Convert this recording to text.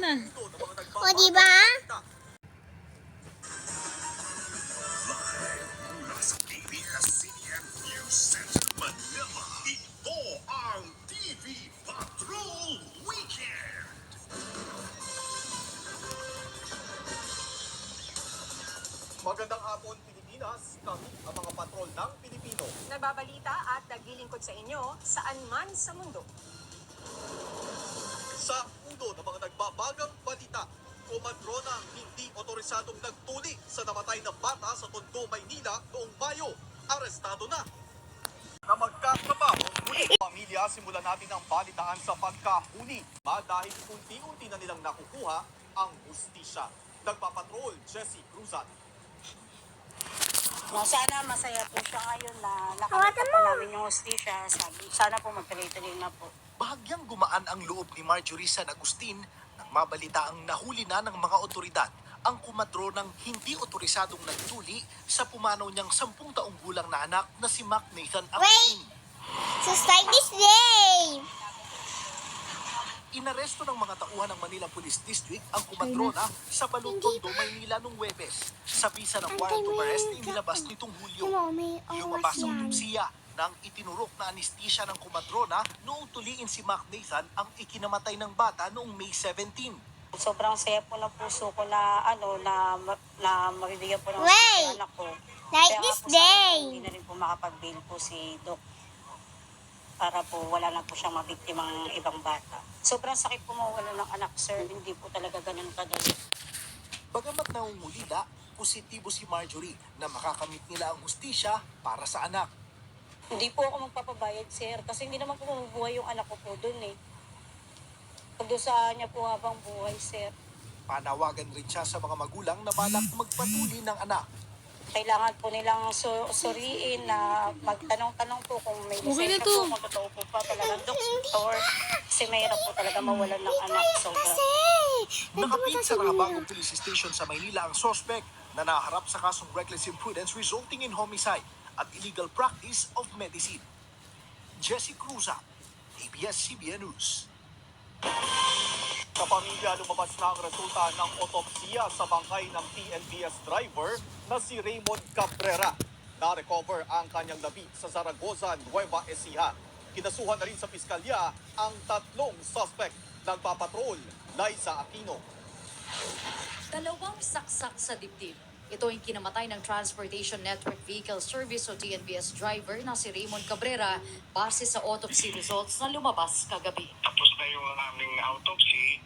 na. O, diba? Mula sa ABS-CBN News Center, Manila, ito ang TV Patrol Weekend! Magandang hapon, Pilipinas. Kami ang mga patrol ng Pilipino. Nagbabalita at naglilingkod sa inyo saan man sa mundo. Sa ulo ng mga nagbabagang balita, kumadrona ang hindi otorisadong nagtuli sa namatay na bata sa Tondo, Maynila noong Mayo. Arestado na. Na magkatrabaho muli. Pamilya, simulan natin ang balitaan sa pagkahuli. Dahil unti-unti na nilang nakukuha ang hustisya. Nagpapatrol, Jessie Cruzat. No, sana masaya po siya ngayon na nakakita po namin yung hostisya. Sana po magtuloy-tuloy na po. Bahagyang gumaan ang loob ni Marjorie San Agustin nang mabalita ang nahuli na ng mga otoridad ang kumadro ng hindi otorisadong nagtuli sa pumanaw niyang 10 taong gulang na anak na si Mac Nathan Agustin. Just like this day. Inaresto ng mga tauhan ng Manila Police District ang kumadrona sa Balong-Tondo, Maynila noong Huwebes. Sa visa ng warrant of arrest na inilabas nitong Hulyo. Lumabas ang autopsiya nang itinurok na anesthesia ng kumadrona noong tuliin si Mac Nathan ang ikinamatay ng bata noong May 17. Sobrang saya po ng puso ko na na magbibigyan po ng Wait! anak ko. Like Kaya nga this po sana day. po, hindi na rin po makapag-bail po si Doc. Para po wala na po siyang mabiktimang ibang bata. Sobrang sakit po mawala ng anak, sir. Hindi po talaga ganun kadali. Bagamat nangungulila, positibo si Marjorie na makakamit nila ang hustisya para sa anak. Hindi po ako magpapabayad, sir. Kasi hindi naman po mabubuhay yung anak ko po dun eh. Pagdusaan niya po habang buhay, sir. Panawagan rin siya sa mga magulang na balak magpatuli ng anak. Kailangan po nilang suriin na magtanong-tanong po kung may Okay na lisensya to. po, kung totoo po pa talagang doktor. Kasi mahirap po talaga mawalan ng anak. Sobra. Nakapit sa Nakabagong Police Station sa Maynila ang suspect na naharap sa kasong reckless imprudence resulting in homicide at illegal practice of medicine. Jessie Cruzat, ABS-CBN News. Sa pamilya, lumabas na ang resulta ng otopsiya sa bangkay ng TNBS driver na si Raymond Cabrera. Na-recover ang kanyang labi sa Zaragoza, Nueva Ecija. Kinasuhan na rin sa piskalya ang 3 suspect. Nagpapatrol, Liza Aquino. Dalawang saksak sa dibdib. Ito ang kinamatay ng Transportation Network Vehicle Service o TNVS driver na si Raymond Cabrera base sa autopsy results na lumabas kagabi. Tapos na yung aming autopsy,